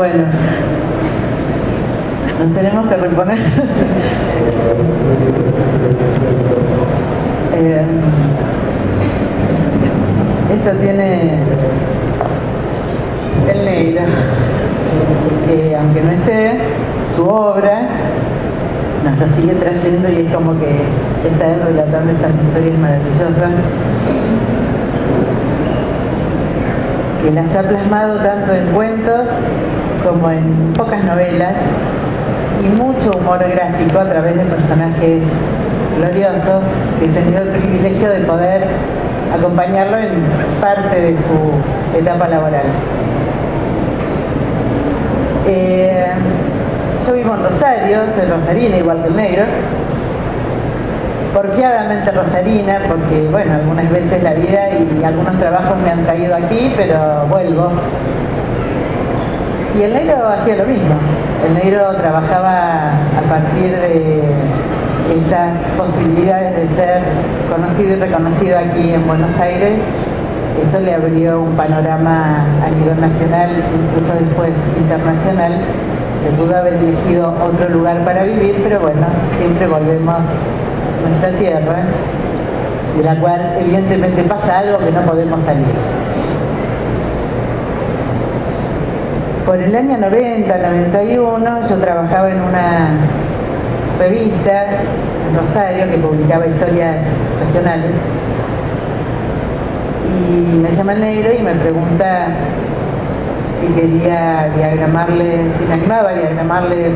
Bueno, nos tenemos que reponer. Esto tiene el negro, que aunque no esté, su obra nos lo sigue trayendo y es como que está él relatando estas historias maravillosas que las ha plasmado tanto en cuentos como en pocas novelas y mucho humor gráfico a través de personajes gloriosos que he tenido el privilegio de poder acompañarlo en parte de su etapa laboral. Yo vivo en Rosario, soy rosarina igual que el negro, porfiadamente rosarina porque, bueno, algunas veces la vida y algunos trabajos me han traído aquí, pero vuelvo. Y el negro hacía lo mismo. El negro trabajaba a partir de estas posibilidades de ser conocido y reconocido aquí en Buenos Aires. Esto le abrió un panorama a nivel nacional, incluso después internacional, que pudo haber elegido otro lugar para vivir, pero bueno, siempre volvemos a nuestra tierra, de la cual evidentemente pasa algo que no podemos salir. Por el año 90, 91, yo trabajaba en una revista en Rosario que publicaba historias regionales y me llama el negro y me pregunta si quería diagramarle, si me animaba a diagramarle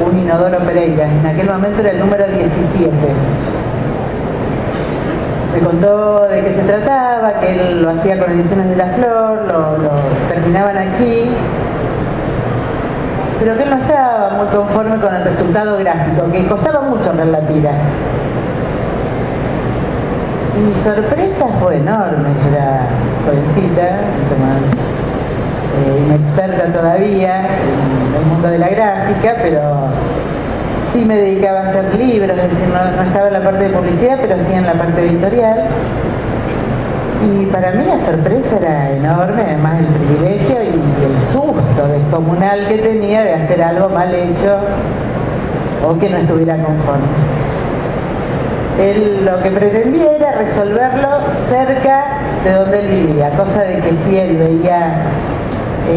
un inodoro Pereira. En aquel momento era el número 17. Me contó de qué se trataba, que él lo hacía con Ediciones de la Flor, lo terminaban aquí, pero que él no estaba muy conforme con el resultado gráfico, que costaba mucho en la tira. Y mi sorpresa fue enorme, yo era jovencita, mucho más inexperta todavía en el mundo de la gráfica, pero sí me dedicaba a hacer libros, es decir, no estaba en la parte de publicidad, pero sí en la parte editorial. Y para mí la sorpresa era enorme, además del privilegio y el susto descomunal que tenía de hacer algo mal hecho o que no estuviera conforme. Él lo que pretendía era resolverlo cerca de donde él vivía, cosa de que si él veía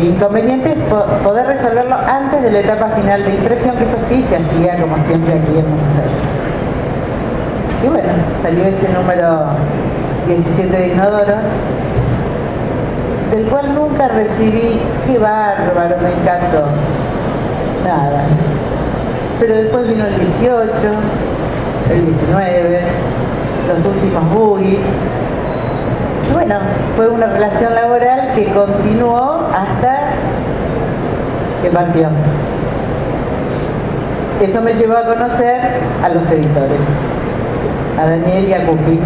inconvenientes, poder resolverlo antes de la etapa final de impresión, que eso sí se hacía como siempre aquí en Buenos Aires. Y bueno, salió ese número 17 de Inodoro, del cual nunca recibí, qué bárbaro, me encantó, nada. Pero después vino el 18, el 19, los últimos boogie. Y bueno, fue una relación laboral que continuó hasta que partió. Eso me llevó a conocer a los editores, a Daniel y a Cookie,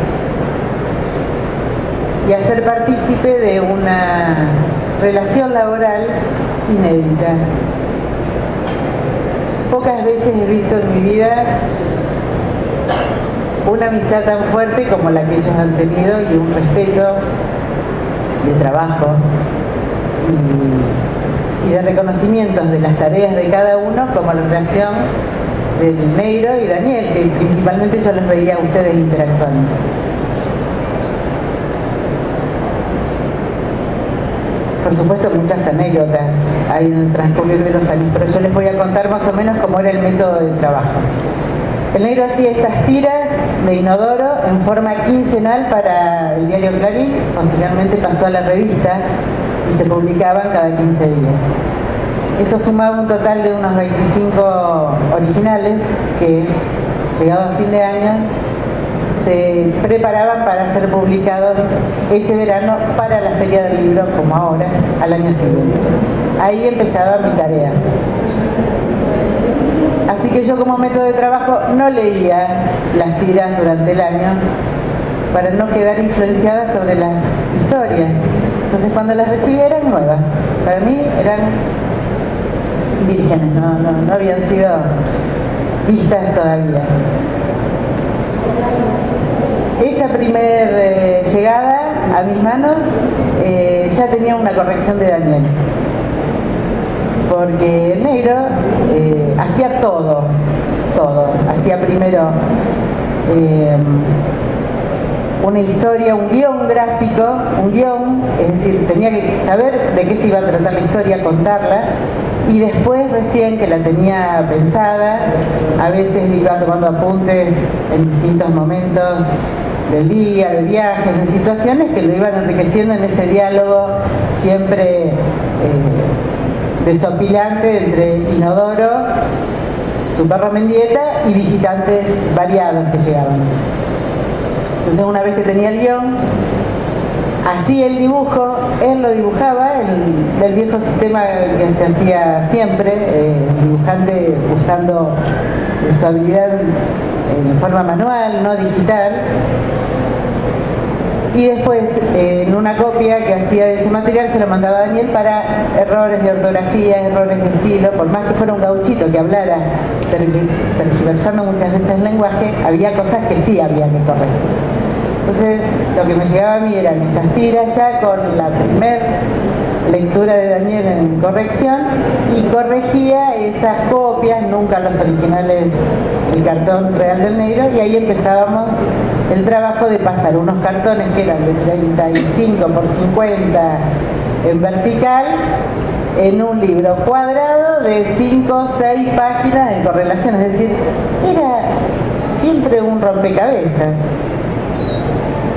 y a ser partícipe de una relación laboral inédita. Pocas veces he visto en mi vida una amistad tan fuerte como la que ellos han tenido y un respeto de trabajo y de reconocimientos de las tareas de cada uno, como la relación del negro y Daniel, que principalmente yo los veía a ustedes interactuando. Por supuesto, muchas anécdotas hay en el transcurrir de los años, pero yo les voy a contar más o menos cómo era el método de trabajo. El negro hacía estas tiras de Inodoro en forma quincenal para el diario Clarín, posteriormente pasó a la revista y se publicaban cada 15 días. Eso sumaba un total de unos 25 originales que, llegado a fin de año, se preparaban para ser publicados ese verano para la Feria del Libro, como ahora, al año siguiente. Ahí empezaba mi tarea. Así que yo, como método de trabajo, no leía las tiras durante el año para no quedar influenciada sobre las historias. Entonces, cuando las recibía eran nuevas. Para mí eran vírgenes, no habían sido vistas todavía. Esa primer llegada a mis manos ya tenía una corrección de Daniel. porque el negro hacía todo. Hacía primero una historia, un guión gráfico, es decir, tenía que saber de qué se iba a tratar la historia, contarla, y después recién que la tenía pensada, a veces iba tomando apuntes en distintos momentos del día, de viajes, de situaciones que lo iban enriqueciendo en ese diálogo siempre desopilante entre Inodoro, su perro Mendieta, y visitantes variados que llegaban. Entonces, una vez que tenía el guión, hacía el dibujo, él lo dibujaba, el viejo sistema que se hacía siempre, el dibujante usando su habilidad en forma manual, no digital. Y después, en una copia que hacía de ese material, se lo mandaba a Daniel para errores de ortografía, errores de estilo. Por más que fuera un gauchito que hablara tergiversando muchas veces el lenguaje, había cosas que sí había que corregir. Entonces, lo que me llegaba a mí eran esas tiras ya con la primer lectura de Daniel en corrección, y corregía esas copias, nunca los originales, el cartón real del negro, y ahí empezábamos el trabajo de pasar unos cartones que eran de 35 por 50 en vertical en un libro cuadrado de 5 o 6 páginas en correlación, es decir, era siempre un rompecabezas.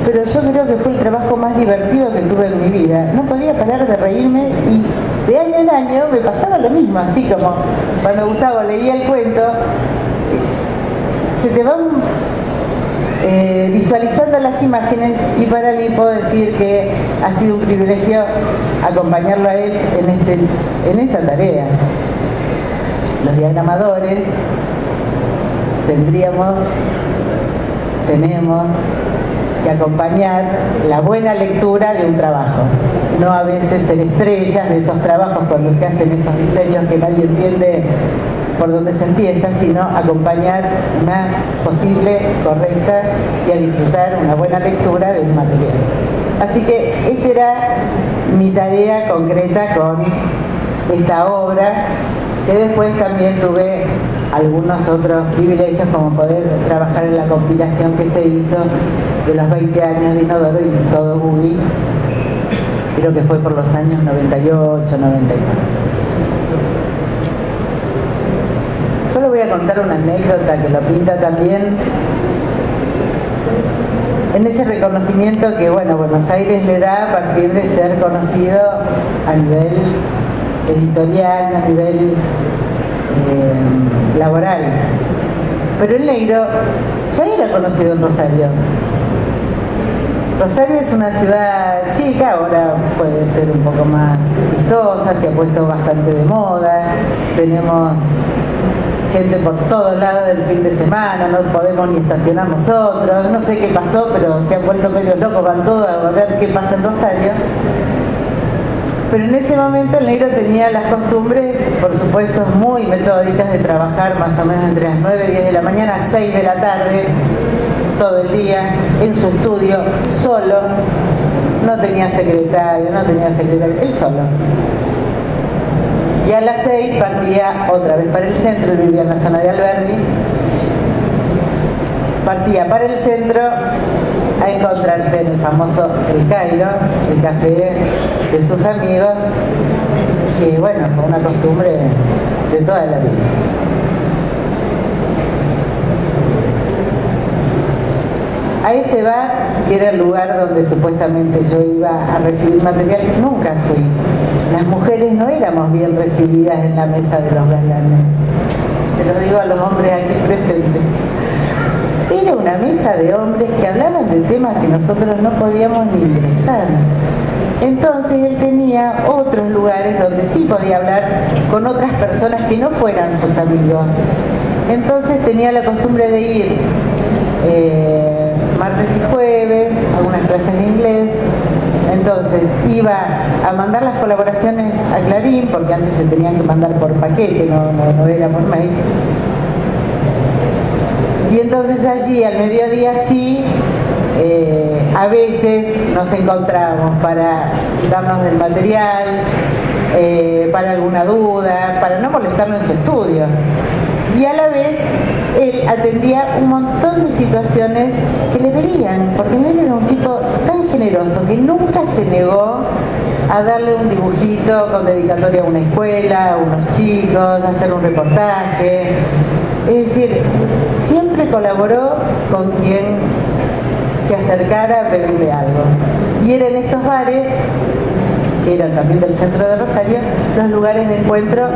Pero yo creo que fue el trabajo más divertido que tuve en mi vida. No podía parar de reírme, y de año en año me pasaba lo mismo, así como cuando Gustavo leía el cuento, se te van visualizando las imágenes, y para mí puedo decir que ha sido un privilegio acompañarlo a él en esta tarea. Los diagramadores tenemos que acompañar la buena lectura de un trabajo, no a veces ser estrellas de esos trabajos cuando se hacen esos diseños que nadie entiende por dónde se empieza, sino acompañar una posible, correcta, y a disfrutar una buena lectura de un material. Así que esa era mi tarea concreta con esta obra, que después también tuve algunos otros privilegios, como poder trabajar en la compilación que se hizo de los 20 años de Inodoro y todo Boogie, creo que fue por los años 98, 99. Solo voy a contar una anécdota que lo pinta también en ese reconocimiento que, bueno, Buenos Aires le da a partir de ser conocido a nivel editorial, a nivel laboral. Pero el negro ya era conocido en Rosario. Rosario es una ciudad chica, ahora puede ser un poco más vistosa, se ha puesto bastante de moda, tenemos gente por todos lados del fin de semana, no podemos ni estacionar nosotros, no sé qué pasó, pero se han vuelto medio locos, van todos a ver qué pasa en Rosario. Pero en ese momento el negro tenía las costumbres, por supuesto, muy metódicas, de trabajar más o menos entre las 9 y 10 de la mañana a 6 de la tarde, todo el día, en su estudio, solo. No tenía secretario, él solo. Y a las 6 partía otra vez para el centro, él vivía en la zona de Alberdi, partía para el centro a encontrarse en el famoso El Cairo, el café de sus amigos, que bueno, fue una costumbre de toda la vida. A ese bar, que era el lugar donde supuestamente yo iba a recibir material, nunca fui. Las mujeres no éramos bien recibidas en la mesa de los galanes. Se lo digo a los hombres aquí presentes. Era una mesa de hombres que hablaban de temas que nosotros no podíamos ni ingresar. Entonces él tenía otros lugares donde sí podía hablar con otras personas que no fueran sus amigos. Entonces tenía la costumbre de ir martes y jueves, algunas clases de inglés. Entonces iba a mandar las colaboraciones a Clarín, porque antes se tenían que mandar por paquete, no era por mail. Y entonces allí al mediodía sí, a veces nos encontramos para darnos del material, para alguna duda, para no molestarlo en su estudio. Y a la vez él atendía un montón de situaciones que le pedían, porque él era un tipo tan generoso que nunca se negó a darle un dibujito con dedicatoria a una escuela, a unos chicos, a hacer un reportaje. Es decir, siempre colaboró con quien se acercara a pedirle algo. Y era en estos bares, que eran también del centro de Rosario, los lugares de encuentro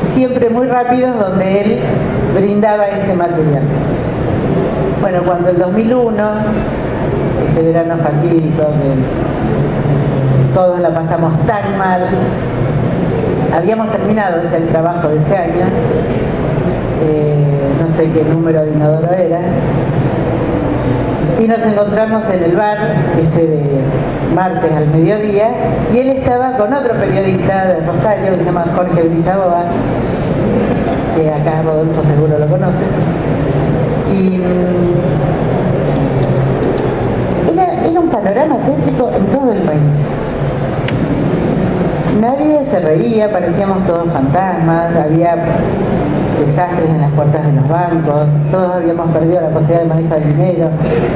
siempre muy rápidos donde él brindaba este material. Bueno, cuando el 2001, ese verano fatídico, que todos la pasamos tan mal, habíamos terminado ya el trabajo de ese año, no sé qué número de inodoro era, y nos encontramos en el bar ese de martes al mediodía, y él estaba con otro periodista de Rosario que se llama Jorge Brizaboa, que acá Rodolfo seguro lo conoce, y era un panorama tétrico en todo el país. Nadie se reía, parecíamos todos fantasmas, había desastres en las puertas de los bancos, todos habíamos perdido la posibilidad de manejo del dinero,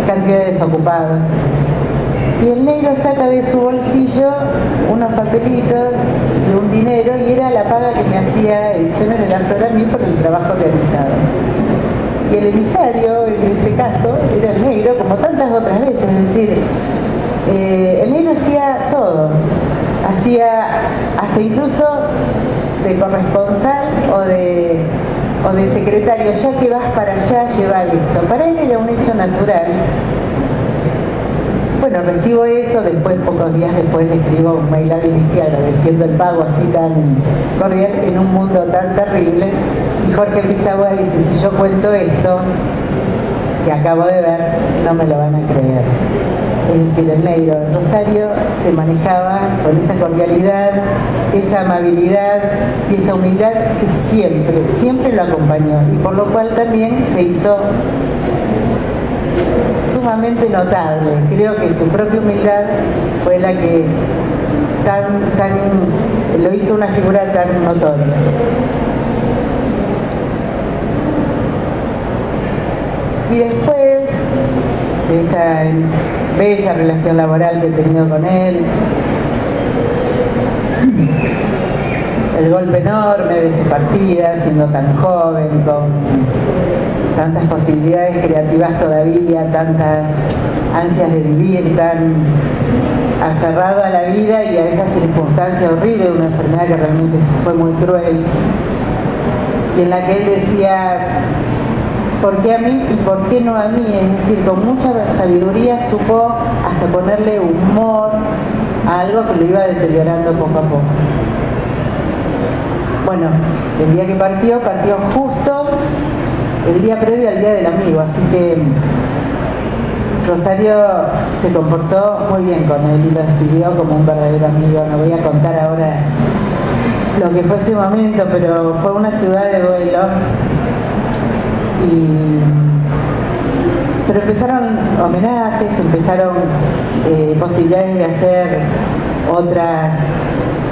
cantidad de desocupados. Y el negro saca de su bolsillo unos papelitos y un dinero, y era la paga que me hacía Ediciones de la Flor a mí por el trabajo realizado. Y el emisario, en ese caso, era el negro, como tantas otras veces, es decir, el negro hacía todo, hacía hasta incluso de corresponsal o de secretario, ya que vas para allá, lleva esto. Para él era un hecho natural. Bueno, recibo eso, después, pocos días después, le escribo un mail a Dimitri agradeciendo el pago así tan cordial en un mundo tan terrible. Y Jorge Brizaboa dice, si yo cuento esto que acabo de ver, no me lo van a creer. Es decir, el negro en Rosario se manejaba con esa cordialidad, esa amabilidad y esa humildad que siempre lo acompañó, y por lo cual también se hizo sumamente notable. Creo que su propia humildad fue la que lo hizo una figura tan notoria. Y después de esta bella relación laboral que he tenido con él, el golpe enorme de su partida, siendo tan joven, con tantas posibilidades creativas todavía, tantas ansias de vivir, tan aferrado a la vida y a esa circunstancia horrible de una enfermedad que realmente fue muy cruel, y en la que él decía, ¿por qué a mí y por qué no a mí? Es decir, con mucha sabiduría supo hasta ponerle humor a algo que lo iba deteriorando poco a poco. Bueno, el día que partió justo el día previo al Día del Amigo, así que Rosario se comportó muy bien con él y lo despidió como un verdadero amigo. No voy a contar ahora lo que fue ese momento, pero fue una ciudad de duelo. Pero empezaron homenajes, empezaron posibilidades de hacer otras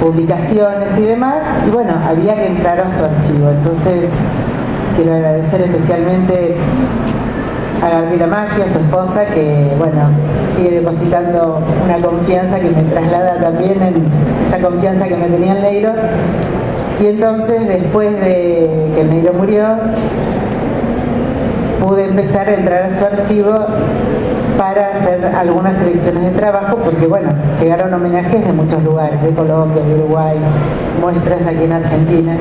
publicaciones y demás, y bueno, había que entrar a su archivo. Entonces quiero agradecer especialmente a Gabriela Maggi, a su esposa, que bueno, sigue depositando una confianza que me traslada también en esa confianza que me tenía el negro. Y entonces, después de que el negro murió, pude empezar a entrar a su archivo para hacer algunas selecciones de trabajo, porque bueno, llegaron homenajes de muchos lugares, de Colombia, de Uruguay, muestras aquí en Argentina.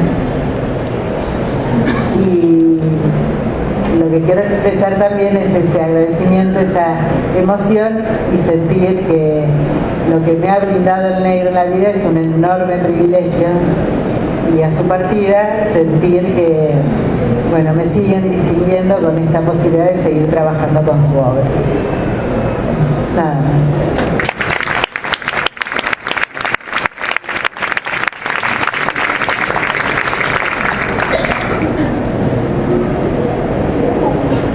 Y lo que quiero expresar también es ese agradecimiento, esa emoción, y sentir que lo que me ha brindado el negro en la vida es un enorme privilegio, y a su partida sentir que bueno, me siguen distinguiendo con esta posibilidad de seguir trabajando con su obra. Nada más.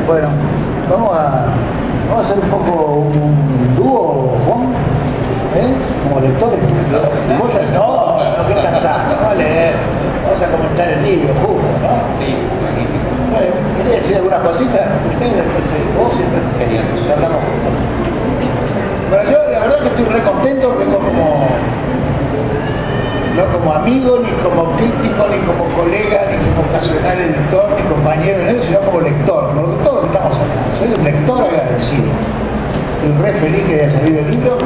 Bueno, vamos a hacer un poco un dúo, Juan, como lectores. No, no que cantar. vas a comentar el libro juntos, ¿no? Sí, magnífico. ¿Quería decir alguna cosita? Primero, después vos y después Genial. charlamos juntos. Bueno, yo la verdad que estoy re contento, vengo no como amigo, ni como crítico, ni como colega, ni como ocasional editor, ni compañero en eso, sino como lector, porque todo lo que estamos acá. Soy un lector agradecido. Estoy re feliz que haya salido el libro,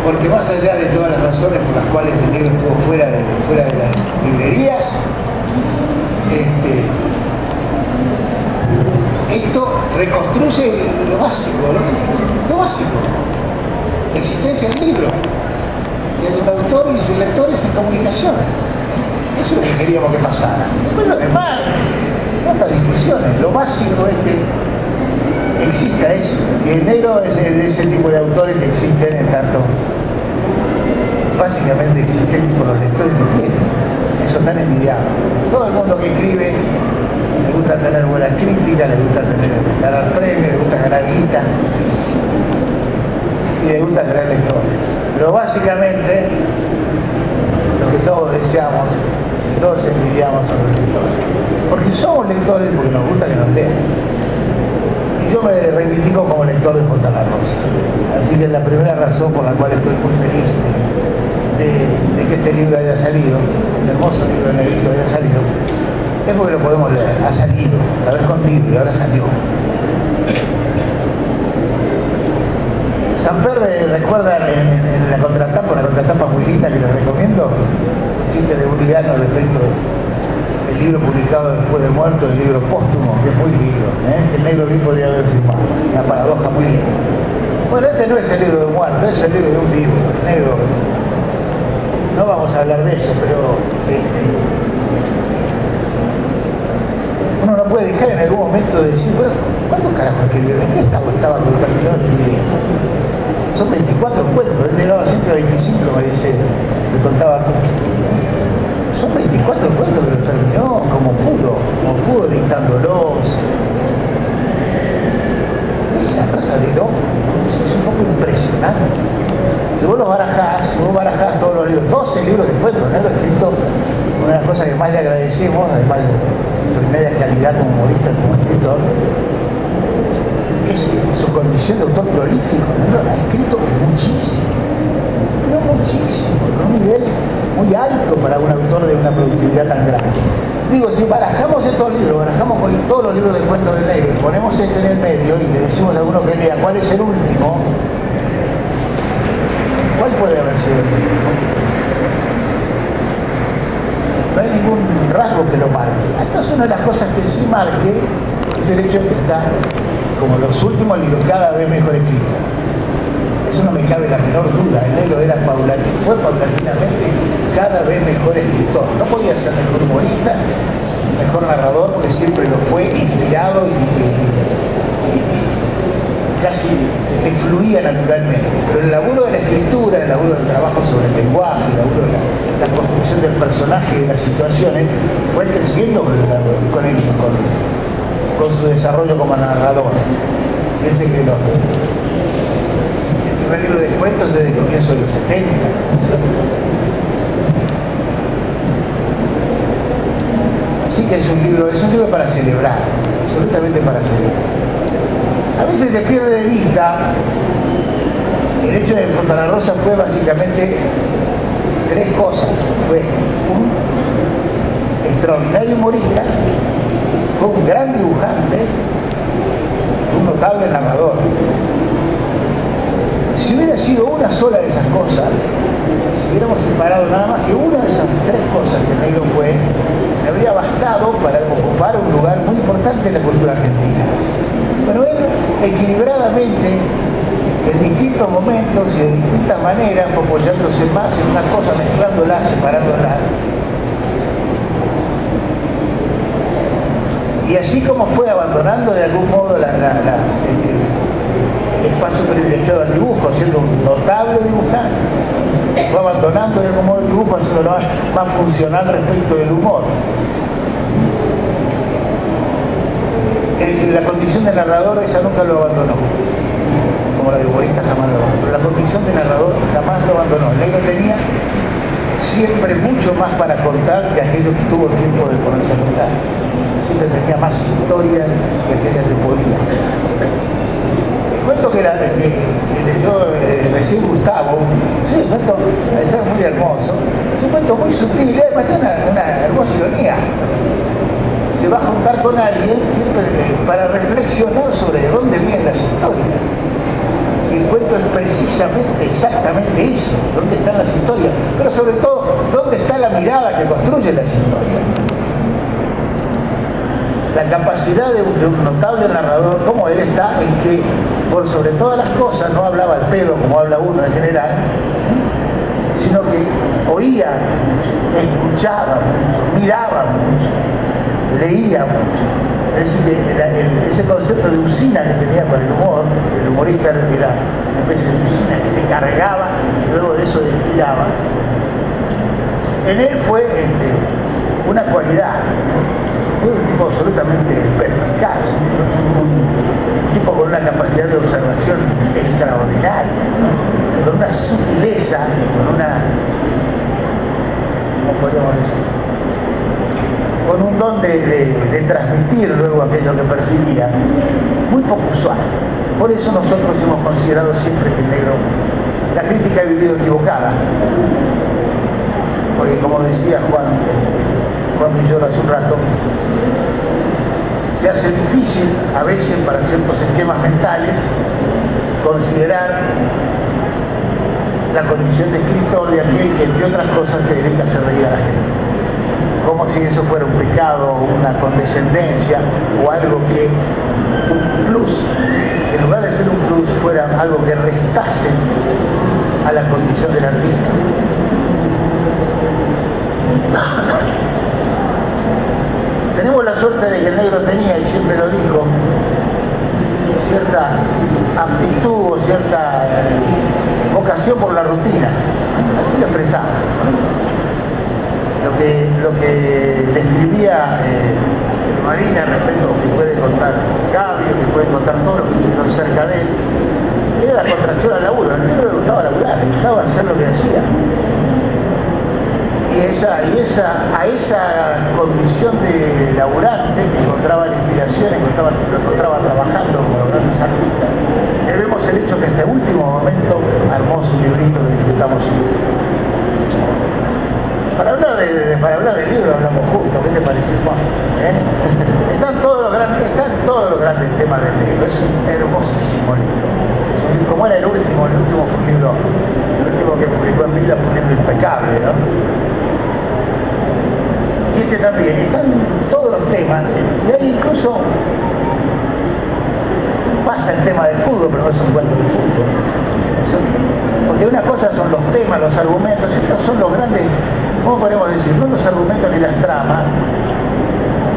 porque más allá de todas las razones por las cuales el libro estuvo fuera de las librerías, esto reconstruye lo básico, lo básico, la existencia del libro. Que hay un autor y sus lectores en comunicación. Eso es lo que queríamos que pasara. Después lo demás, cuántas discusiones. Lo básico es que exista eso. Y el negro es de ese tipo de autores que existen en tanto, básicamente existen por los lectores que tienen. Eso tan envidiado. Todo el mundo que escribe le gusta tener buenas críticas, le gusta ganar premios, le gusta ganar guita y le gusta tener lectores. Pero básicamente lo que todos deseamos y todos envidiamos son los lectores. Porque somos lectores porque nos gusta que nos lean. Y yo me reivindico como lector de Fontana Rosa. Así que es la primera razón por la cual estoy muy feliz de que este libro haya salido, este hermoso libro negrito haya salido, es porque lo podemos leer. Ha salido, estaba escondido y ahora salió. Samper recuerda en la contratapa muy linda que les recomiendo, un chiste de Woody Allen respecto del libro publicado después de muerto, el libro póstumo, que es muy lindo, que el negro bien podría haber firmado, una paradoja muy linda. Bueno, este no es el libro de muerto, es el libro de un vivo, el negro. No vamos a hablar de eso, pero uno no puede dejar en algún momento de decir, bueno, ¿cuándo carajo escribió? ¿De qué estaba cuando terminó de escribir? Son 24 cuentos, él llegaba siempre a 25, me dice, me contaba mucho. Son 24 cuentos que los terminó como pudo dictándolos. Esa cosa de loco, ¿no? Es un poco impresionante. Si vos barajás todos los libros, 12 libros de cuentos, ¿no? Lo he escrito, una de las cosas que más le agradecemos, además de extraordinaria calidad como humorista y como escritor, es su condición de autor prolífico, ¿no? Ha escrito muchísimo, pero muchísimo, a un nivel muy alto para un autor de una productividad tan grande. Digo, si barajamos estos libros, barajamos todos los libros de cuentos del negro, ponemos este en el medio y le decimos a alguno que lea cuál es el último, ¿cuál puede haber sido el último? No hay ningún rasgo que lo marque. Acaso una de las cosas que sí marque es el hecho de que está, como los últimos libros, cada vez mejor escrito. Eso no me cabe la menor duda. El negro fue paulatinamente cada vez mejor escritor. No podía ser mejor humorista ni mejor narrador porque siempre lo fue, inspirado y casi le fluía naturalmente. Pero el laburo de la escritura, el laburo del trabajo sobre el lenguaje, el laburo de la construcción del personaje y de las situaciones fue creciendo con su desarrollo como narrador. Piense que el primer libro de cuentos es del comienzo de los 70. Así que es un libro para celebrar, absolutamente para celebrar. A veces se pierde de vista el hecho de que Fontana Rosa fue básicamente tres cosas. Fue un extraordinario humorista, fue un gran dibujante, fue un notable narrador. Si hubiera sido una sola de esas cosas, si hubiéramos separado nada más que una de esas tres cosas que el negro fue, le habría bastado para ocupar un lugar muy importante en la cultura argentina. Pero él, equilibradamente, en distintos momentos y de distintas maneras, fue apoyándose más en una cosa, mezclándola, separándola. Y así como fue abandonando de algún modo el espacio privilegiado al dibujo, siendo un notable dibujante, fue abandonando de algún modo el dibujo, haciéndolo más funcional respecto del humor. La condición de narrador esa nunca lo abandonó, como la de humorista jamás lo abandonó, pero la condición de narrador jamás lo abandonó. El negro tenía siempre mucho más para contar que aquello que tuvo tiempo de ponerse a contar. Siempre tenía más historia que aquella que podía. El cuento que leyó recién Gustavo, sí, un cuento a ser muy hermoso, es un cuento muy sutil, además tiene una hermosa ironía. Se va a juntar con alguien siempre para reflexionar sobre de dónde vienen las historias. El cuento es precisamente, exactamente eso, dónde están las historias, pero sobre todo, dónde está la mirada que construye las historias. La capacidad de un notable narrador como él está en que, por sobre todas las cosas, no hablaba al pedo como habla uno en general, sino que oía, escuchaba mucho, miraba mucho, leía mucho. Es decir, que ese concepto de usina que tenía para el humor, el humorista era una especie de usina que se cargaba y luego de eso destilaba. En él fue una cualidad. Era un tipo absolutamente perspicaz, un tipo con una capacidad de observación extraordinaria, ¿no? Con una sutileza, con una, ¿cómo podríamos decir? Con un don de transmitir luego aquello que percibía, muy poco usual. Por eso nosotros hemos considerado siempre que el negro, la crítica ha vivido equivocada, porque como decía Juan Villoro hace un rato, se hace difícil a veces para ciertos esquemas mentales considerar la condición de escritor de aquel que entre otras cosas se dedica a hacer reír a la gente, como si eso fuera un pecado, una condescendencia o algo que, un plus, en lugar de ser un plus, fuera algo que restase a la condición del artista. Tenemos la suerte de que el negro tenía, y siempre lo dijo, cierta aptitud o cierta vocación por la rutina, así lo expresaba. Lo que describía Marina respecto a lo que puede contar Gabio, que puede contar todos los que estuvieron cerca de él, era la contracción al laburo. Al negro le gustaba laburar, le gustaba hacer lo que hacía. Y a esa condición de laburante que encontraba la inspiración, lo encontraba trabajando con los grandes artistas, debemos el hecho que hasta el último momento armó su librito que disfrutamos. Para hablar del libro hablamos justo, ¿qué te parece, Juan? Están todos los grandes temas del libro, es un hermosísimo libro. Como era el último fue un libro, el último que publicó en vida fue un libro impecable, ¿no? Y este también, están todos los temas, y ahí incluso pasa el tema del fútbol, pero no es un cuento de fútbol. Porque una cosa son los temas, los argumentos, estos son los grandes, ¿cómo podemos decir? No los argumentos ni las tramas,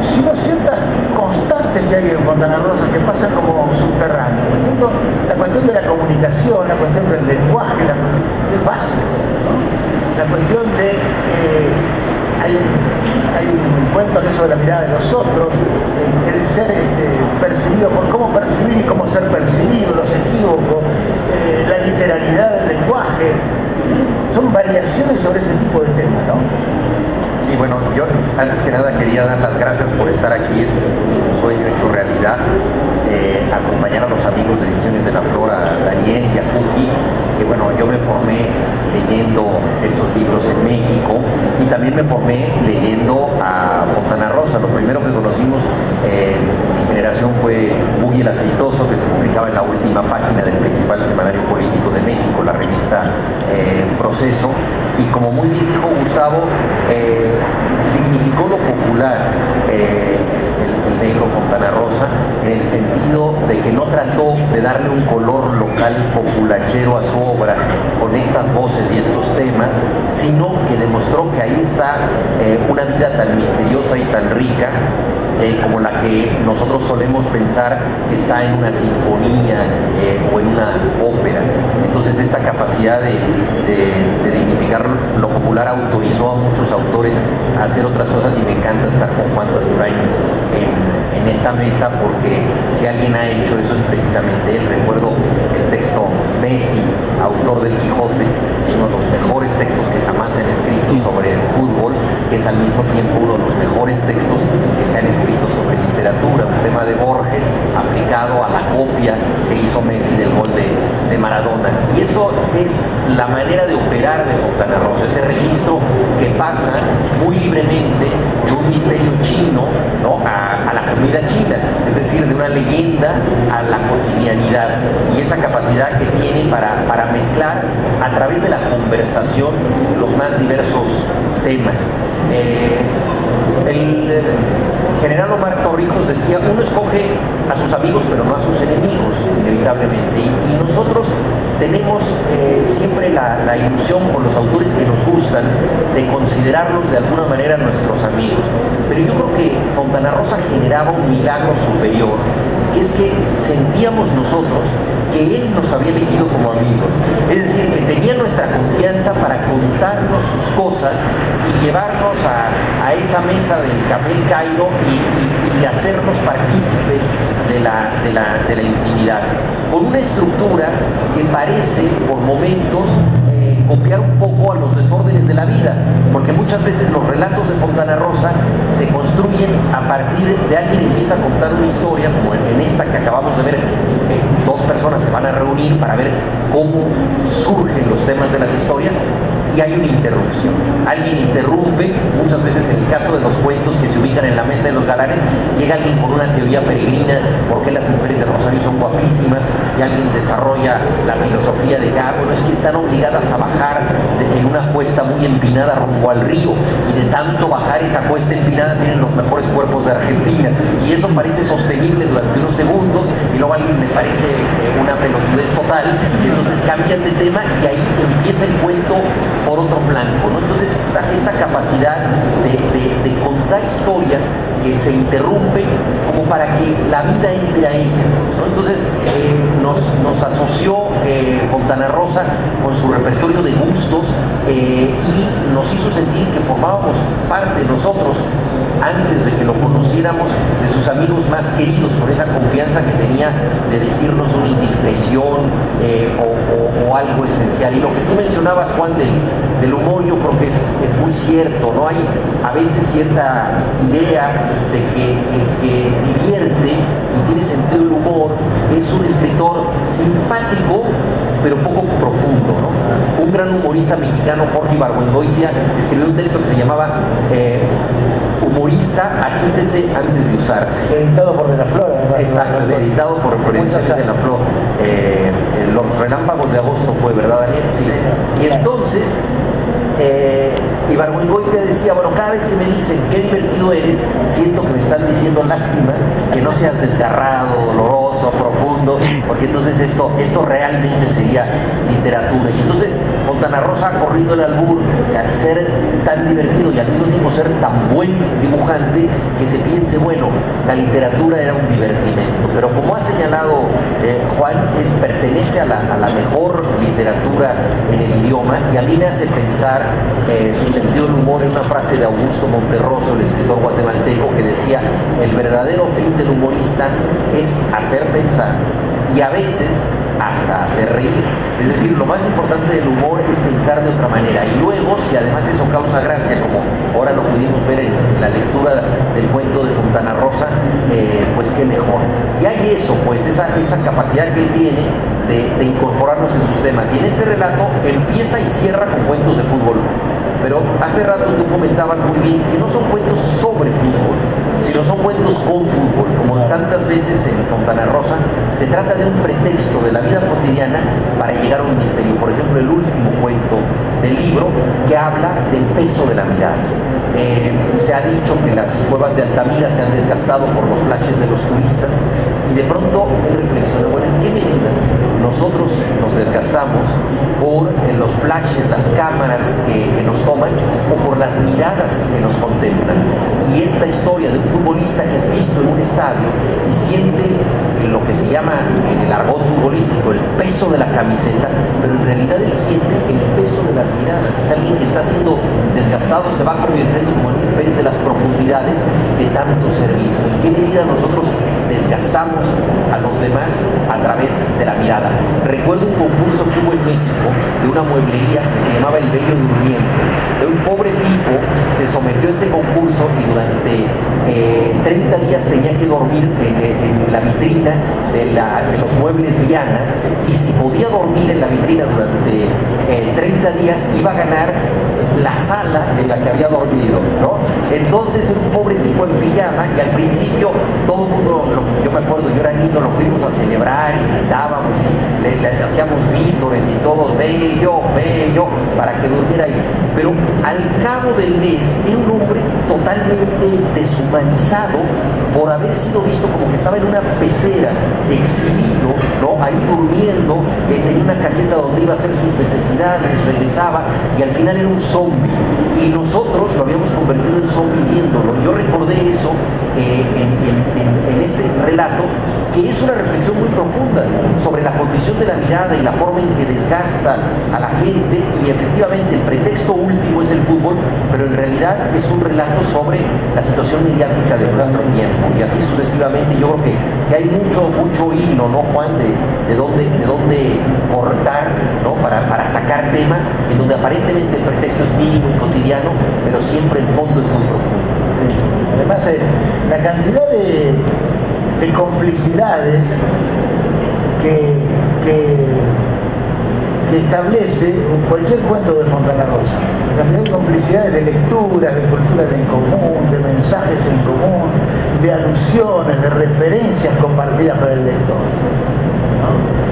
sino ciertas constantes que hay en Fontana Rosa que pasan como subterráneas. Por ejemplo, la cuestión de la comunicación, la cuestión del lenguaje, es básico, ¿no? La cuestión de hay un cuento que es sobre la mirada de los otros, el ser percibido por cómo percibir y cómo ser percibido, los equívocos, la literalidad del lenguaje, son variaciones sobre ese tipo de temas, ¿no? Sí, bueno, yo antes que nada quería dar las gracias por estar aquí, es un sueño hecho realidad, acompañar a los amigos de Ediciones de la Flora, a Daniel y a Cookie, que bueno, yo me formé leyendo estos libros en México y también me formé leyendo a Fontana Rosa. Lo primero que conocimos mi generación fue Buggy el Aceitoso, que se publicaba en la última página del principal semanario político de México, la revista Proceso, y como muy bien dijo Gustavo, dignificó lo popular el negro Fontana Rosa, en el sentido de que no trató de darle un color local populachero a su obra con estas voces y estos temas, sino que demostró que ahí está una vida tan misteriosa y tan rica como la que nosotros solemos pensar que está en una sinfonía o en una ópera. Entonces esta capacidad de dignificar lo popular autorizó a muchos autores a hacer otras cosas, y me encanta estar con Juan Sasturain en esta mesa, porque si alguien ha hecho eso es precisamente él. Recuerdo el texto Messi, autor del Quijote, uno de los mejores textos que jamás se han escrito que es al mismo tiempo uno de los mejores textos que se han escrito sobre literatura, un tema de Borges aplicado a la copia que hizo Messi del gol de Maradona. Y eso es la manera de operar de Fontana Rosa, ese registro que pasa muy libremente de un misterio chino, ¿no?, a la comida china, es decir, de una leyenda a la cotidianidad, y esa capacidad que tiene para mezclar a través de la conversación los más diversos temas. El general Omar Torrijos decía: uno escoge a sus amigos pero no a sus enemigos, inevitablemente, y nosotros tenemos siempre la ilusión por los autores que nos gustan de considerarlos de alguna manera nuestros amigos, pero yo creo que Fontana Rosa generaba un milagro superior, que es que sentíamos nosotros que él nos había elegido como amigos, es decir, que tenía nuestra confianza para contarnos sus cosas y llevarnos a esa mesa del Café El Cairo y hacernos partícipes de la intimidad, con una estructura que parece por momentos copiar un poco a los desórdenes de la vida, porque muchas veces los relatos de Fontana Rosa se construyen a partir de alguien empieza a contar una historia, como en esta que acabamos de ver. Dos personas se van a reunir para ver cómo surgen los temas de las historias, y hay una interrupción. Alguien interrumpe, muchas veces en el caso de los cuentos que se ubican en la mesa de los galanes, llega alguien con una teoría peregrina, por qué las mujeres de Rosario son guapísimas, y alguien desarrolla la filosofía de que, bueno, es que están obligadas a bajar en una cuesta muy empinada rumbo al río, y de tanto bajar esa cuesta empinada tienen los mejores cuerpos de Argentina, y eso parece sostenible durante unos segundos, y luego a alguien le parece una pelotudez total, y entonces cambian de tema, y ahí empieza el cuento por otro flanco, ¿no? Entonces esta capacidad de contar historias que se interrumpen como para que la vida entre a ellas, ¿no? Entonces nos asoció Fontana Rosa con su repertorio de gustos y nos hizo sentir que formábamos parte nosotros, antes de que lo conociéramos, de sus amigos más queridos, con esa confianza que tenía de decirnos una indiscreción o algo esencial. Y lo que tú mencionabas, Juan, del humor, yo creo que es muy cierto, ¿no? Hay a veces cierta idea de que el que divierte y tiene sentido del humor es un escritor simpático pero poco profundo, ¿no? Un gran humorista mexicano, Jorge Ibargüengoitia, escribió un texto que se llamaba Humorista, agítese antes de usarse. Editado por De la Flor, además. Exacto, editado por Ediciones De la Flor. Los relámpagos de agosto fue, ¿verdad, Daniel? Sí. Y entonces Ibargüengoitia decía: bueno, cada vez que me dicen qué divertido eres, siento que me están diciendo lástima que no seas desgarrado, doloroso, profundo, porque entonces esto realmente sería literatura. Y entonces Fontana Rosa ha corrido el albur de, al ser tan divertido y al mismo tiempo ser tan buen dibujante, que se piense, bueno, la literatura era un divertimento. Pero como ha señalado Juan, pertenece a la mejor literatura en el idioma, y a mí me hace pensar su sentido del humor en una frase de Augusto Monterroso, el escritor guatemalteco, que decía: el verdadero fin del humorista es hacer pensar y a veces hasta hacer reír. Es decir, lo más importante del humor es pensar de otra manera, y luego, si además eso causa gracia, como ahora lo pudimos ver en la lectura del cuento de Fontana Rosa, pues qué mejor. Y hay eso, pues esa capacidad que él tiene de incorporarnos en sus temas, y en este relato empieza y cierra con cuentos de fútbol. Pero hace rato tú comentabas muy bien que no son cuentos sobre fútbol, sino son cuentos con fútbol. Como tantas veces en Fontana Rosa, se trata de un pretexto de la vida cotidiana para llegar a un misterio. Por ejemplo, el último cuento del libro, que habla del peso de la mirada. Se ha dicho que las cuevas de Altamira se han desgastado por los flashes de los turistas, y de pronto él reflexiona: bueno, ¿en qué medida nosotros nos desgastamos por los flashes, las cámaras que nos toman, o por las miradas que nos contemplan? Y esta historia de un futbolista que es visto en un estadio y siente lo que se llama en el argot futbolístico el peso de la camiseta, pero en realidad él siente el peso de las miradas. Es alguien que está siendo desgastado, se va convirtiendo como en un pez de las profundidades de tanto servicio. ¿En qué medida nosotros desgastamos a los demás a través de la mirada? Recuerdo un concurso que hubo en México de una mueblería que se llamaba El Bello Durmiente. De un pobre tipo se se sometió a este concurso y durante 30 días tenía que dormir en la vitrina de los muebles Viana, y si podía dormir en la vitrina durante 30 días iba a ganar la sala en la que había dormido, ¿no? Entonces era un pobre tipo en pijama, y al principio todo el mundo, yo me acuerdo, yo era niño, lo fuimos a celebrar y gritábamos y le hacíamos vítores y todos, bello, para que durmiera ahí. Pero al cabo del mes era un hombre totalmente deshumanizado por haber sido visto como que estaba en una pecera, exhibido, ¿no? Ahí durmiendo, tenía una caseta donde iba a hacer sus necesidades, regresaba, y al final era un zombie. Y nosotros lo habíamos convertido en zombie viéndolo. Yo recordé eso en este relato, que es una reflexión muy profunda sobre la condición de la mirada y la forma en que desgasta a la gente, y efectivamente el pretexto último es el fútbol, pero en realidad es un relato sobre la situación mediática de nuestro tiempo, y así sucesivamente. Yo creo que hay mucho hilo, ¿no, Juan? De dónde cortar, ¿no? Para sacar temas en donde aparentemente el pretexto es mínimo y cotidiano, pero siempre el fondo es muy profundo. Además, la cantidad de complicidades que establece cualquier cuento de Fontana Rosa, la cantidad de complicidades, de lecturas, de culturas en común, de mensajes en común, de alusiones, de referencias compartidas por el lector, ¿no?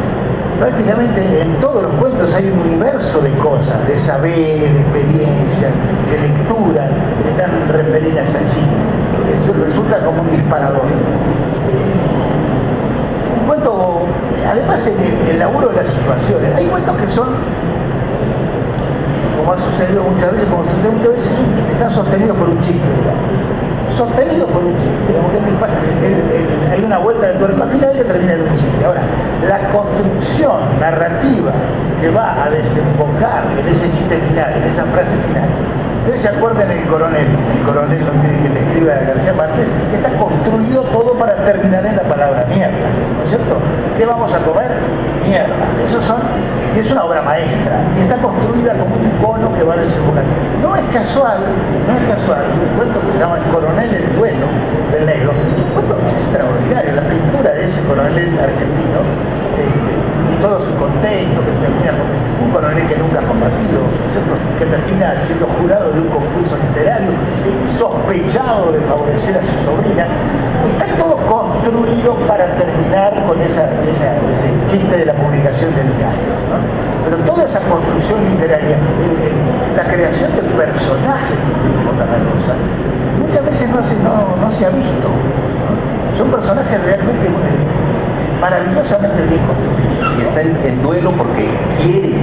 Prácticamente en todos los cuentos hay un universo de cosas, de saberes, de experiencias, de lectura, que están referidas allí. Eso resulta como un disparador. Un cuento, además el laburo de las situaciones, hay cuentos que son, como ha sucedido muchas veces, están sostenidos por un chiste, digamos. Sostenido por un chiste, digamos, hay una vuelta de tuerca final que termina en un chiste. Ahora, la construcción narrativa que va a desembocar en ese chiste final, en esa frase final. Ustedes se acuerdan el coronel que le escribe a García Márquez, que está construido todo para terminar en la palabra mierda, ¿no es cierto? ¿Qué vamos a comer? Mierda. Es una obra maestra, y está construida como un cono que va a desembocar. No es casual, un cuento que se llama El coronel el duelo del negro, es un cuento extraordinario, la pintura de ese coronel argentino, y todo su contexto, que termina con un coronel que nunca ha combatido, ¿cierto? Que termina siendo jurado de un concurso literario, sospechado de favorecer a su sobrina. Está todo construido para terminar con ese chiste de la publicación del diario, ¿no? Pero toda esa construcción literaria, la creación del personaje que tiene Fontana Rosa, muchas veces no se ha visto, ¿no? Son personajes realmente maravillosamente bien construidos. Y está en duelo porque quiere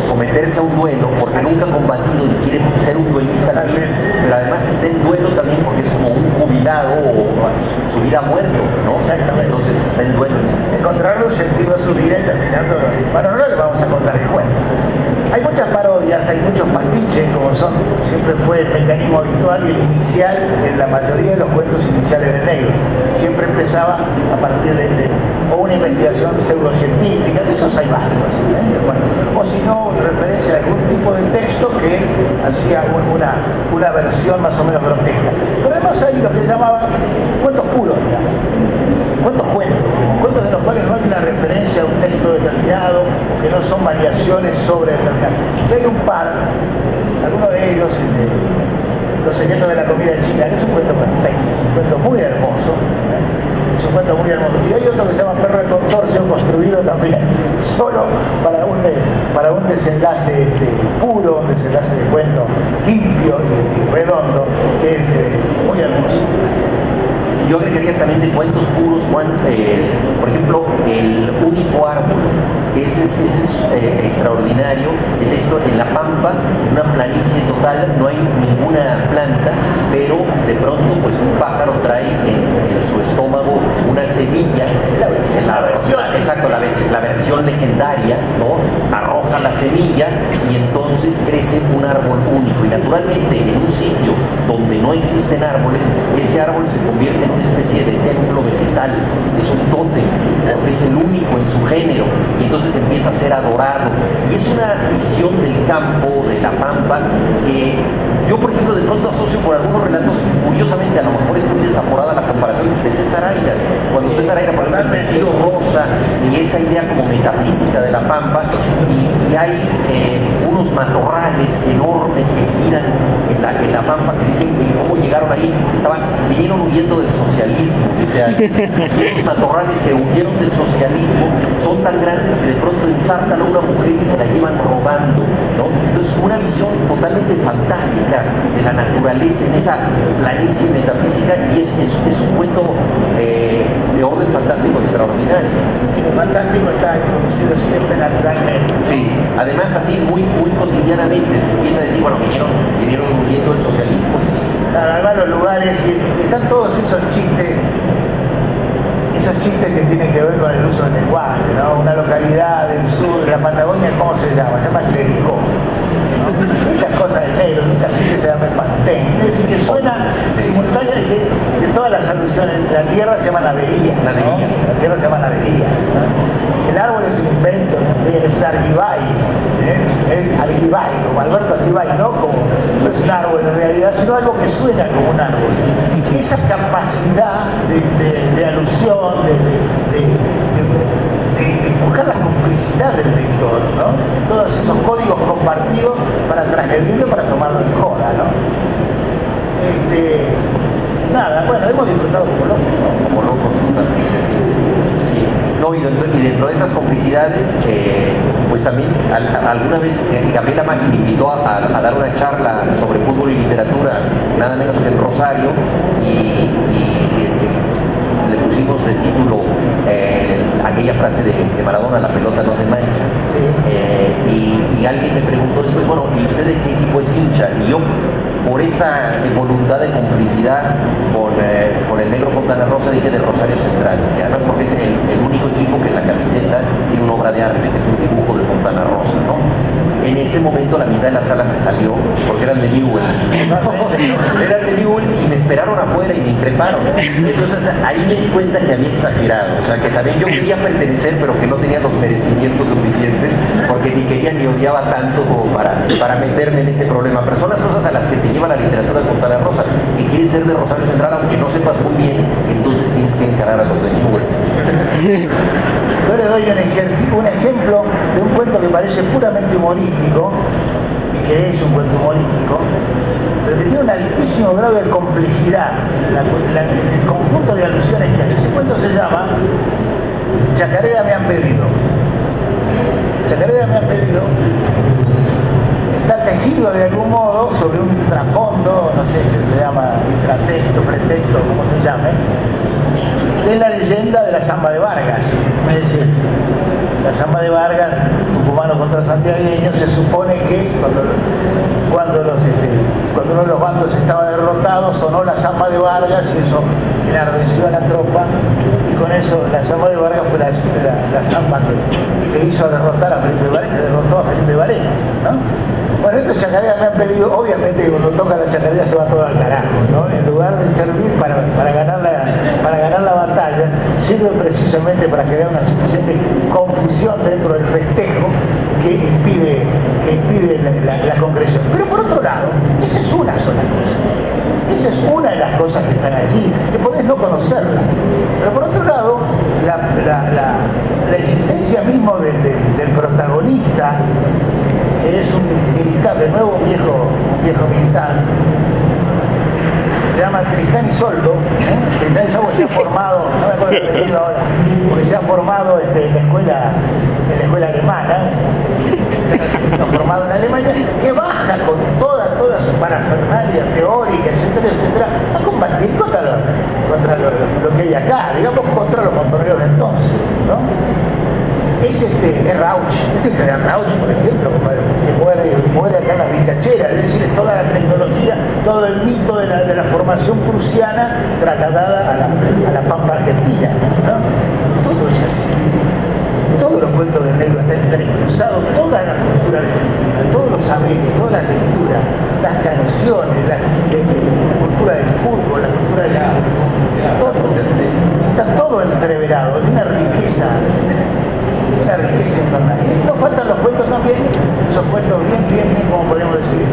someterse a un duelo, porque nunca ha combatido y quiere ser un duelista al fin, pero además está en duelo también porque es como un jubilado o su vida ha muerto, ¿no? Exactamente. Entonces está en duelo. Encontrarle un sentido a su vida y terminando. Bueno, no le vamos a contar el cuento. Hay muchas parodias, hay muchos pastiches, como siempre fue el mecanismo habitual y el inicial en la mayoría de los cuentos iniciales de negros. Siempre empezaba a partir de una investigación pseudocientífica, de esos hay varios, bueno, o si no, referencia a algún tipo de texto que hacía una versión más o menos grotesca. Pero además hay lo que se llamaban cuentos puros, digamos. Cuentos de los cuales no hay una referencia a un texto determinado, que no son variaciones sobre determinado. Y hay un par, alguno de ellos, Los secretos de la comida en China, que es un cuento perfecto, es un cuento muy hermoso, es un cuento muy hermoso. Y hay otro que se llama Perro de Consorcio, construido también solo para un desenlace puro, un desenlace de cuento limpio y redondo, que es muy hermoso. Yo agregaría también de cuentos puros, Juan, por ejemplo, El único árbol, que ese es extraordinario. El esto en la pampa, en una planicie total, no hay ninguna planta, pero de pronto pues un pájaro trae en su estómago una semilla, la versión legendaria, ¿no? Arroja la semilla y entonces crece un árbol único. Y naturalmente en un sitio donde no existen árboles, ese árbol se convierte en una especie de templo vegetal, es un tótem, porque es el único en su género, y entonces empieza a ser adorado. Y es una visión del campo, de la pampa, que yo, por ejemplo, de pronto asocio por algunos relatos, curiosamente, a lo mejor es muy desaforada la comparación de César Aira, cuando César Aira, por ejemplo, el vestido rosa y esa idea como metafísica de la pampa, y hay unos matorrales enormes que giran en la pampa, que dicen que cómo llegaron ahí, vinieron huyendo del socialismo, dice ahí. Y esos matorrales que huyeron del socialismo son tan grandes que de pronto ensartan a una mujer y se la llevan robando, ¿no? Entonces, una visión totalmente fantástica de la naturaleza en esa planicie metafísica, y es un cuento de orden fantástico extraordinario. El fantástico está introducido siempre naturalmente, ¿no? Sí, además así muy cotidianamente se empieza a decir, bueno, vinieron huyendo del socialismo, y sí. Claro, además los lugares, y están todos esos chistes que tienen que ver con el uso del lenguaje, ¿no? Una localidad del sur de la Patagonia, ¿cómo se llama? Se llama Clericó, ¿no? Esas cosas de negro, nunca sí que se llama Pantén. Es decir, que suena simultánea de todas las alusiones. La tierra se llama nadería, ¿no? La tierra se llama nadería, ¿no? El árbol es un invento, es un argibay, ¿sí? Es argibay, como Alberto Argibay, no es un árbol en realidad, sino algo que suena como un árbol. Esa capacidad de alusión, de buscar la complicidad del lector, ¿no? Todos esos códigos compartidos para transgredirlo, para tomarlo en joda, ¿no? Nada, bueno, hemos disfrutado como locos, ¿no? Como locos, sí. No, y dentro de esas complicidades, pues también alguna vez Gabriela Maggi me invitó a dar una charla sobre fútbol y literatura, nada menos que en Rosario, y le pusimos de título aquella frase de Maradona: la pelota no se mancha. Sí. Y alguien me preguntó después, bueno, ¿y usted de qué equipo es hincha? Y yo, por esta voluntad de complicidad con el negro Fontana Rosa, dije del Rosario Central, y además porque es el único equipo que en la camiseta tiene una obra de arte, que es un dibujo de Fontana Rosa, ¿no? En ese momento la mitad de la sala se salió porque eran de Newells. Eran de Newells y me esperaron afuera y me increparon. Entonces ahí me di cuenta que había exagerado, o sea que también yo quería pertenecer, pero que no tenía los merecimientos suficientes, porque ni quería ni odiaba tanto como para meterme en ese problema. Pero son las cosas a las que te lleva la literatura de Fontana Rosa, que quieres ser de Rosario Central, aunque no sepas muy bien, entonces tienes que encarar a los de Newells. Yo le doy un ejemplo de un cuento que parece puramente humorístico, y que es un cuento humorístico, pero que tiene un altísimo grado de complejidad, el conjunto de alusiones que hay. Ese cuento se llama Chacarera me han pedido. Chacarera me han pedido está tejido de algún modo sobre un trasfondo, no sé si se llama intratexto, pretexto, como se llame, de la leyenda de la Zamba de Vargas. Es decir, la Zamba de Vargas, tucumano contra santiagueño, se supone que cuando uno de los bandos estaba derrotado, sonó la Zamba de Vargas y eso enardeció a la tropa, y con eso la Zamba de Vargas fue la Zamba que hizo derrotar a Felipe Varela, que derrotó a Felipe Varela, ¿no? Bueno, estos chacareras me han pedido, obviamente cuando toca la chacarera se va todo al carajo, ¿no? En lugar de servir para ganar la batalla, sirve precisamente para crear una suficiente confusión dentro del festejo que impide la concreción. Pero por otro lado, esa es una sola cosa. Esa es una de las cosas que están allí, que podés no conocerla. Pero por otro lado, la existencia mismo del protagonista, que es un militar, de nuevo un viejo militar, se llama Tristán Isoldo, Tristán Isoldo se ha formado, no me acuerdo el apellido ahora, porque se ha formado en la escuela alemana, formado en Alemania, que baja con toda su parafernalia teórica, etcétera, a combatir contra lo que hay acá, digamos, contra los montoneros de entonces, ¿no? Es Rauch, es el general Rauch, por ejemplo, que muere acá en la Vizcachera, es decir, es toda la tecnología, todo el mito de la formación prusiana trasladada a la pampa argentina, ¿no? Todo es así. Todos los cuentos del negro están entrecruzados, toda la cultura argentina, todos los saberes, toda la lectura, las canciones, la cultura cultura del fútbol, la cultura del... Todo, está todo entreverado, es una riqueza infernal. Y nos faltan los cuentos también, esos cuentos bien, como podemos decir,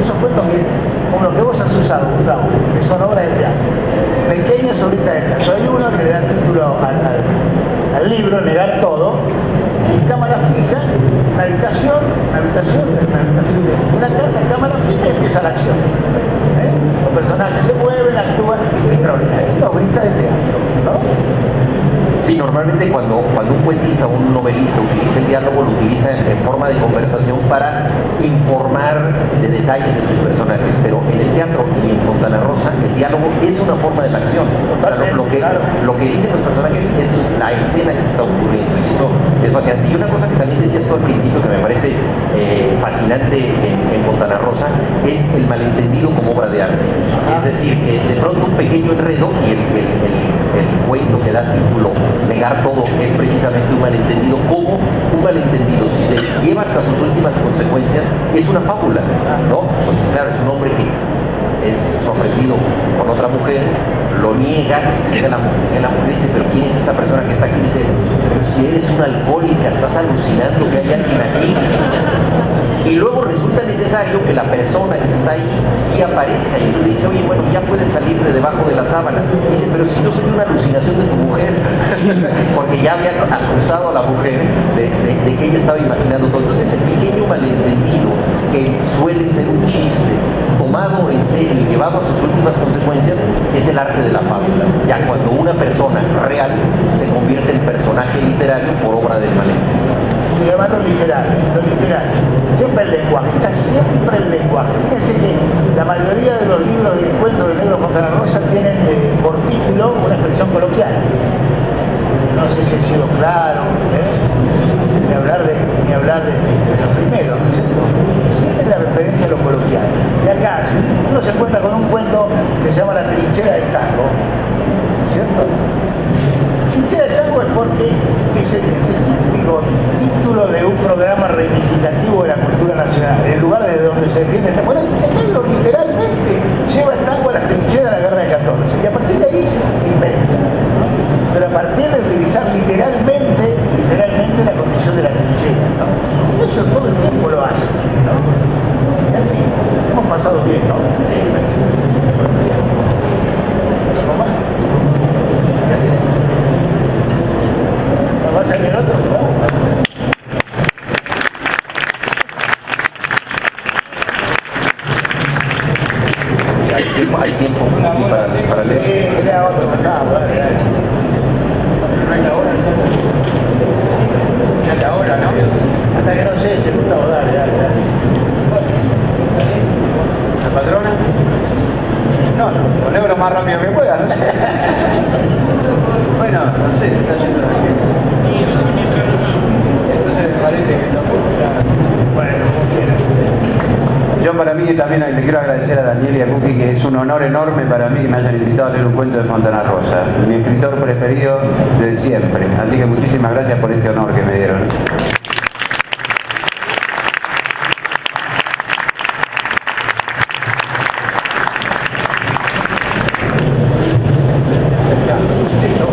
esos cuentos bien, como los que vos has usado, Gustavo, que son obras de teatro, pequeñas obritas de teatro. Hay uno que le da título al libro, Negar Todo, en cámara fija, una habitación de una casa, cámara fija y empieza la acción. Los personajes se mueven, actúan, es extraordinario, es una obrita de teatro, ¿no? Sí, normalmente cuando un cuentista o un novelista utiliza el diálogo, lo utiliza en forma de conversación para informar de detalles de sus personajes, pero en el teatro y en Fontana Rosa el diálogo es una forma de la acción. Lo que dicen los personajes es la escena que está ocurriendo, y eso es fascinante. Y una cosa que también decías tú al principio, que me parece fascinante en Fontana Rosa, es el malentendido como obra de arte. Es decir, que de pronto un pequeño enredo, y el cuento que da título Negar Todo es precisamente un malentendido. Como un malentendido, si se lleva hasta sus últimas consecuencias, es una fábula, ¿no? Porque claro, es un hombre que es sorprendido con otra mujer, lo niega, llega la mujer y dice, pero ¿quién es esta persona que está aquí? Dice, pero si eres una alcohólica, estás alucinando que hay alguien aquí. Y luego resulta necesario que la persona que está ahí sí aparezca, y entonces dice, oye, bueno, ya puedes salir de debajo de las sábanas. Y dice, pero si yo soy una alucinación de tu mujer, porque ya había acusado a la mujer de que ella estaba imaginando todo. Entonces ese pequeño malentendido, que suele ser un chiste tomado en serio y llevado a sus últimas consecuencias, es el arte de la fábula. Ya cuando una persona real se convierte en personaje literario por obra del malentendido. Y además lo literal. Siempre el lenguaje, está siempre el lenguaje. Fíjense que la mayoría de los libros de cuentos del negro Fontana Rosa tienen por título una expresión coloquial. No sé si he sido claro, ni hablar de lo primero, ¿no es cierto? Siempre la referencia a lo coloquial. Y acá uno se encuentra con un cuento que se llama La Trinchera del Tango, ¿no es cierto? Trinchera del Tango es porque es el típico título de un programa reivindicativo de la cultura nacional, en lugar de donde se defiende el tango. Bueno, el negro literalmente lleva el tango a las trincheras de la guerra del 14, y a partir de ahí inventa, ¿no? Pero a partir de utilizar literalmente la condición de la trinchera, ¿no? Y eso todo el tiempo lo hace, ¿no? En fin, hemos pasado bien, ¿no? ¿Va a salir otro? Hay tiempo para leer. Lea otro, dale. No es la hora. Ya es la hora, ¿no? Hasta que no se eche, Gustavo, dale. ¿La patrona? No, lo leo lo más rápido que pueda, no sé. Bueno, no sé, se está yendo la gente. Entonces me parece que tampoco ya... Bueno, como quieras. Yo para mí también le quiero agradecer a Daniel y a Cookie, que es un honor enorme para mí que me hayan invitado a leer un cuento de Fontana Rosa, mi escritor preferido de siempre. Así que muchísimas gracias por este honor que me dieron. Listo.